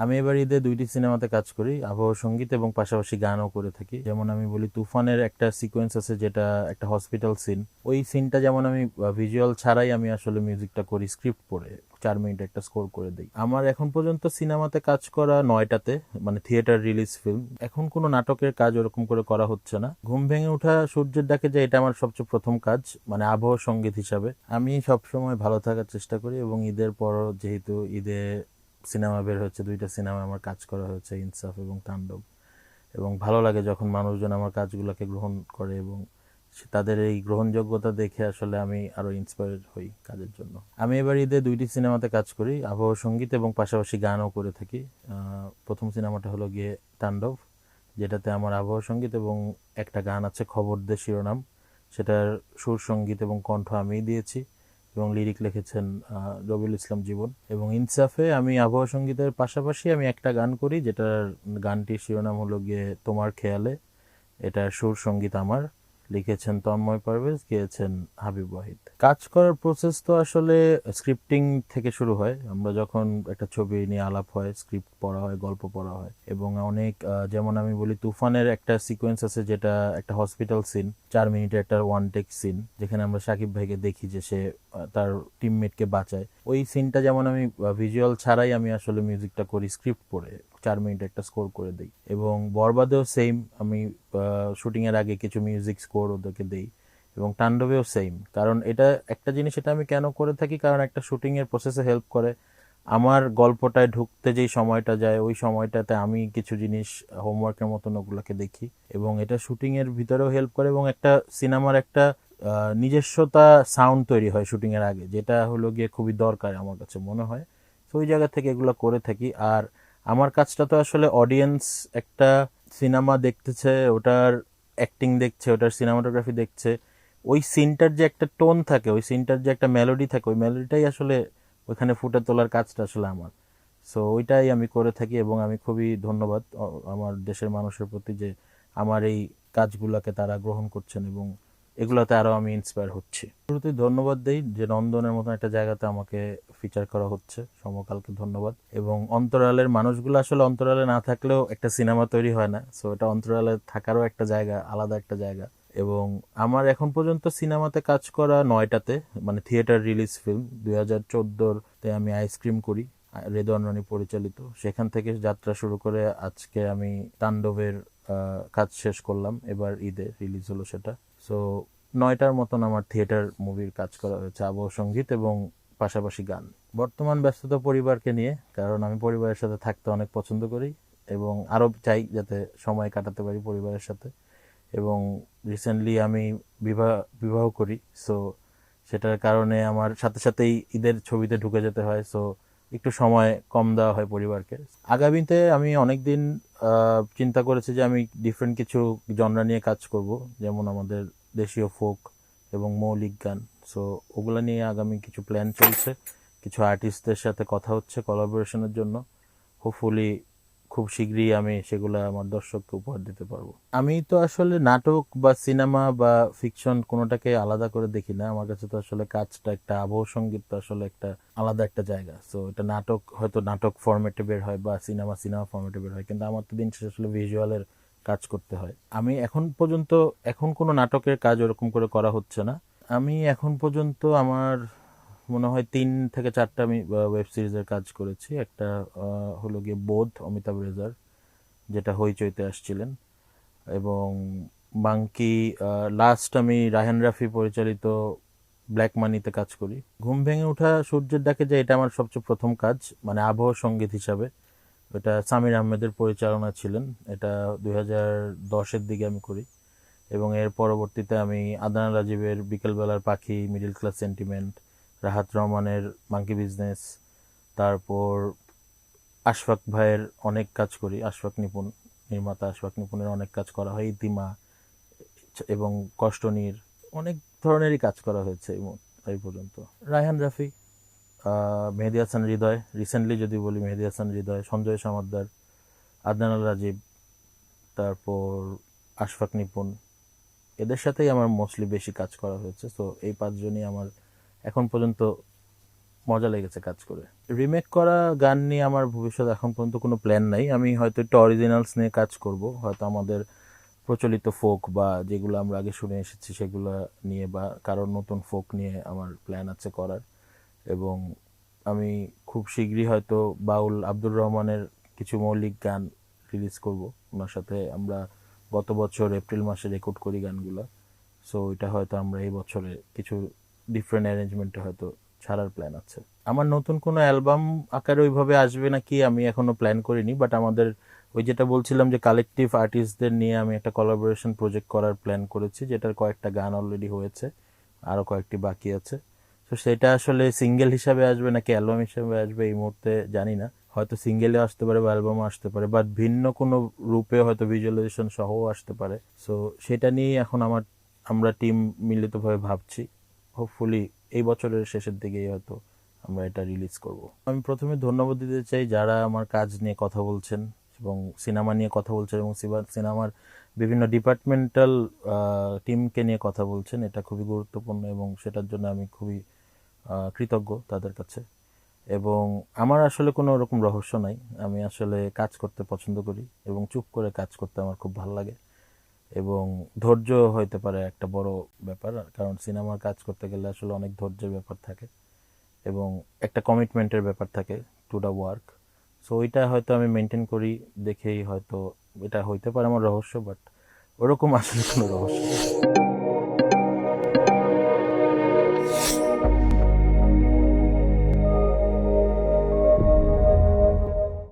আমি এবার ঈদে 2টি সিনেমাতে কাজ করি, আবহ সঙ্গীত এবং পাশাপাশি গানও করে থাকি। যেমন আমি বলি, তুফানের একটা সিকোয়েন্স আছে যেটা একটা হসপিটাল সিন। ওই সিনটা যেমন আমি ভিজুয়াল ছাড়াই আমি আসলে মিউজিকটা করি, স্ক্রিপ্ট পড়ে 4 মিনিট একটা স্কোর করে দিই। আমার এখন পর্যন্ত সিনেমাতে কাজ করা 9টাতে, মানে থিয়েটার রিলিজ ফিল্ম। এখন কোনো নাটকের কাজ ওরকম করে করা হচ্ছে না। ঘুম ভেঙে ওঠা সূর্যের ডাকে, যে এটা আমার সবচেয়ে প্রথম কাজ, মানে আবহ সঙ্গীত হিসাবে। আমি সবসময় ভালো থাকার চেষ্টা করি এবং ঈদের পরও যেহেতু ঈদে সিনেমা বের হচ্ছে, 2টা সিনেমা আমার কাজ করা হয়েছে, ইনসাফ এবং তাণ্ডব। এবং ভালো লাগে যখন মানুষজন আমার কাজগুলোকে গ্রহণ করে এবং তাদের এই গ্রহণযোগ্যতা দেখে আসলে আমি আরো ইন্সপায়ার হই কাজের জন্য। আমি এবার ঈদে 2টি সিনেমাতে কাজ করি, আবহ সঙ্গীত এবং পাশাপাশি গানও করে থাকি। প্রথম সিনেমাটা হলো গিয়ে তাণ্ডব, যেটাতে আমার আবহ সঙ্গীত এবং একটা গান আছে খবর দে শিরোনাম, সেটার সুর সঙ্গীত এবং কণ্ঠ আমিই দিয়েছি এবং লিরিক লিখেছেন রবিউল ইসলাম জীবন। এবং ইনসাফে আমি আবহ সঙ্গীতের পাশাপাশি আমি একটা গান করি, যেটার গানটির শিরোনাম হলো গিয়ে তোমার খেয়ালে। এটার সুর সঙ্গীত আমার, লিখেছেন তন্ময় পারভেজ, গেয়েছেন হাবিব ওয়াহিদ। কাজ করার প্রসেস তো আসলে স্ক্রিপ্টিং থেকে শুরু হয়। আমরা যখন একটা ছবি নিয়ে আলাপ হয়, স্ক্রিপ্ট পড়া হয়, গল্প পড়া হয় এবং অনেক যেমন আমি বলি, তুফানের একটা সিকোয়েন্স আছে যেটা একটা হসপিটাল সিন, 4 মিনিটের একটা ওয়ান টেক সিন, যেখানে আমরা সাকিব ভাইকে দেখি যে সে তার টিমমেটকে বাঁচায়। ওই সিনটা যেমন আমি ভিজুয়াল ছাড়াই আমি আসলে মিউজিকটা করি, স্ক্রিপ্ট পড়ে 4 মিনিট একটা স্কোর করে দিই। এবং বরবাদেও সেম, আমি শুটিং এর আগে কিছু মিউজিক স্কোর ওদেরকে দেই। এবং তাণ্ডবেও সেম, কারণ এটা একটা জিনিস, এটা আমি কেন করে থাকি, কারণ একটা শুটিং এর প্রসেসে হেল্প করে। আমার গল্পটায় ঢুকতে যেই সময়টা যায়, ওই সময়টাতে আমি কিছু জিনিস হোমওয়ার্কের মতন ওগুলোকে দেখি এবং এটা শুটিং এর ভিতরেও হেল্প করে এবং একটা সিনেমার একটা নিজস্বতা সাউন্ড তৈরি হয় শুটিং এর আগে, যেটা হলো গিয়ে খুবই দরকার আমার কাছে মনে হয়। তো ওই জায়গা থেকে এগুলো করে থাকি। আর আমার কাজটা তো আসলে অডিয়েন্স একটা সিনেমা দেখতেছে, ওটার অ্যাক্টিং দেখছে, ওটার সিনেমাটোগ্রাফি দেখছে, ওই সিনটার যে একটা টোন থাকে, ওই সিনটার যে একটা মেলোডি থাকে, ওই মেলোডিটাই আসলে ওইখানে ফুটে তোলার কাজটা আসলে আমার। সো ওইটাই আমি করে থাকি এবং আমি খুবই ধন্যবাদ আমার দেশের মানুষের প্রতি যে আমার এই কাজগুলোকে তারা গ্রহণ করছেন এবং এগুলোতে আরো আমি ইন্সপায়ার হচ্ছি। শুরুতেই ধন্যবাদ দেই যে নন্দনের মতন একটা জায়গাতে আমাকে ফিচার করা হচ্ছে, সমকালকে ধন্যবাদ। এবং অন্তরালের মানুষগুলো, আসলে অন্তরালে না থাকলেও একটা সিনেমা তৈরি হয় না, সো এটা অন্তরালে থাকারও একটা জায়গা, আলাদা একটা জায়গা। এবং আমার এখন পর্যন্ত সিনেমাতে কাজ করা 9টাতে, মানে থিয়েটার রিলিজ ফিল্ম। 2014-তে আমি আইসক্রিম করি, রেদওয়ান রানী পরিচালিত, সেখান থেকে যাত্রা শুরু করে আজকে আমি তাণ্ডবের কাজ শেষ করলাম, এবার ঈদে রিলিজ হলো সেটা। সো 9টার মতন আমার থিয়েটার মুভির কাজ করা হয়েছে, আবহ সঙ্গীত এবং পাশাপাশি গান। বর্তমান ব্যস্ততা পরিবারকে নিয়ে, কারণ আমি পরিবারের সাথে থাকতে অনেক পছন্দ করি এবং আরো চাই যাতে সময় কাটাতে পারি পরিবারের সাথে। এবং রিসেন্টলি আমি বিবাহ বিবাহ করি, সো সেটার কারণে আমার সাথে সাথেই ঈদের ছবিতে ঢুকে যেতে হয়, সো একটু সময় কম দেওয়া হয় পরিবারকে। আগামীতে আমি অনেকদিন চিন্তা করেছি যে আমি ডিফারেন্ট কিছু জনরা নিয়ে কাজ করব, যেমন আমাদের দেশীয় ফোক এবং মৌলিক গান। সো ওগুলো নিয়ে আগামী কিছু প্ল্যান চলছে, কিছু আর্টিস্টদের সাথে কথা হচ্ছে কোলাবোরেশনের জন্য। হোপফুলি খুব শীঘ্রই আমি সেগুলো আমার দর্শককে উপহার দিতে পারবো। আমি তো আসলে নাটক বা সিনেমা বা ফিকশন কোনোটাকে আলাদা করে দেখি না। আমার কাছে তো আসলে কাজটা একটা আবহ সঙ্গীত, তো আসলে একটা আলাদা একটা জায়গা। সো এটা নাটক হয়তো নাটক ফরম্যাটে বের হয় বা সিনেমা সিনেমা ফরম্যাটে বের হয়, কিন্তু আমার তো দিন শেষে আসলে ভিজুয়ালের কাজ করতে হয়। আমি এখন পর্যন্ত এখন কোনো নাটকের কাজ ওরকম করে করা হচ্ছে না। আমি এখন পর্যন্ত আমার মনে হয় 3 থেকে 4টা আমি ওয়েব সিরিজের কাজ করেছি। একটা হলো গিয়ে বোধ, অমিতাভ রেজার, যেটা হইচইতে আসছিলেন। এবং বাঙ্কি লাস্ট আমি রায়হান রাফি পরিচালিত ব্ল্যাক মানিতে কাজ করি। ঘুম ভেঙে ওঠা সূর্যের ডাকে, যে এটা আমার সবচেয়ে প্রথম কাজ, মানে আবহ সঙ্গীত হিসাবে। এটা সামির আহমেদের পরিচালনা ছিলেন, এটা 2010-এর দিকে আমি করি। এবং এর পরবর্তীতে আমি আদনান রাজীবের বিকেলবেলার পাখি, মিডিল ক্লাস সেন্টিমেন্ট, রাহাত রহমানের মাঙ্কি বিজনেস, তারপর আশফাক ভাইয়ের অনেক কাজ করি, আশফাক নিপুণ, নির্মাতা আশফাক নিপুণের অনেক কাজ করা হয়, ইতিমা এবং কষ্টনীর, অনেক ধরনেরই কাজ করা হয়েছে এই পর্যন্ত। রায়হান রাফি, মেহেদী হাসান হৃদয়, রিসেন্টলি যদি বলি মেহেদী হাসান হৃদয়, সঞ্জয় সমাদ্দার, আদনান আল রাজীব, তারপর আশফাক নিপুণ, এদের সাথেই আমার মোস্টলি বেশি কাজ করা হয়েছে। তো এই 5জনই আমার এখন পর্যন্ত মজা লেগেছে কাজ করে। রিমেক করা গান নিয়ে আমার ভবিষ্যৎ এখন পর্যন্ত কোনো প্ল্যান নাই। আমি হয়তো একটু অরিজিনালস নিয়ে কাজ করব, হয়তো আমাদের প্রচলিত ফোক বা যেগুলো আমরা আগে শুনে এসেছি সেগুলো নিয়ে, বা কারোর নতুন ফোক নিয়ে আমার প্ল্যান আছে করার। এবং আমি খুব শীঘ্রই হয়তো বাউল আব্দুর রহমানের কিছু মৌলিক গান রিলিজ করব। ওনার সাথে আমরা গত বছর এপ্রিল মাসে রেকর্ড করি গানগুলো। সো এটা হয়তো আমরা এই বছরে কিছু ডিফারেন্ট অ্যারেঞ্জমেন্টে হয়তো ছাড়ার প্ল্যান আছে। আমার নতুন কোনো অ্যালবাম আকারে ওইভাবে আসবে নাকি আমি এখনো প্ল্যান করিনি, বাট আমাদের ওই যেটা বলছিলাম যে কালেকটিভ আর্টিস্টদের নিয়ে আমি একটা কোলাবোরেশন প্রজেক্ট করার প্ল্যান করেছি, যেটার কয়েকটা গান অলরেডি হয়েছে, আরও কয়েকটি বাকি আছে। তো সেটা আসলে সিঙ্গেল হিসাবে আসবে নাকি অ্যালবাম হিসাবে আসবে এই মুহূর্তে জানি না। হয়তো সিঙ্গেলেও আসতে পারে বা অ্যালবামও আসতে পারে, বাট ভিন্ন কোনো রূপে হয়তো ভিজুয়ালাইজেশন সহও আসতে পারে। সো সেটা নিয়েই এখন আমরা টিম মিলিতভাবে ভাবছি। হোপফুলি এই বছরের শেষের দিকেই হয়তো আমরা এটা রিলিজ করব। আমি প্রথমে ধন্যবাদ দিতে চাই যারা আমার কাজ নিয়ে কথা বলছেন এবং সিনেমা নিয়ে কথা বলছেন এবং সিনেমার বিভিন্ন ডিপার্টমেন্টাল টিমকে নিয়ে কথা বলছেন। এটা খুবই গুরুত্বপূর্ণ এবং সেটার জন্য আমি খুবই কৃতজ্ঞ তাদের কাছে। এবং আমার আসলে কোনো রকম রহস্য নাই, আমি আসলে কাজ করতে পছন্দ করি এবং চুপ করে কাজ করতে আমার খুব ভালো লাগে। এবং ধৈর্য হইতে পারে একটা বড় ব্যাপার, কারণ সিনেমার কাজ করতে গেলে আসলে অনেক ধৈর্যের ব্যাপার থাকে এবং একটা কমিটমেন্টের ব্যাপার থাকে টু দ্য ওয়ার্ক। সো ওইটা হয়তো আমি মেনটেন করি দেখেই হয়তো এটা হইতে পারে আমার রহস্য, বাট ওরকম আসলে কোনো রহস্য নেই।